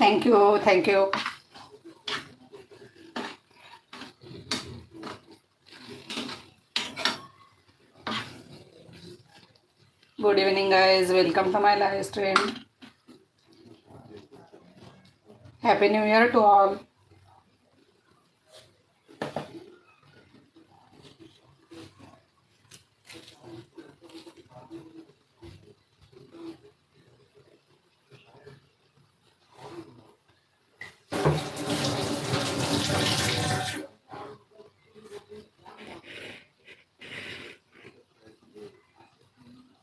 Thank you. Good evening guys, welcome to my live stream. Happy new year to all.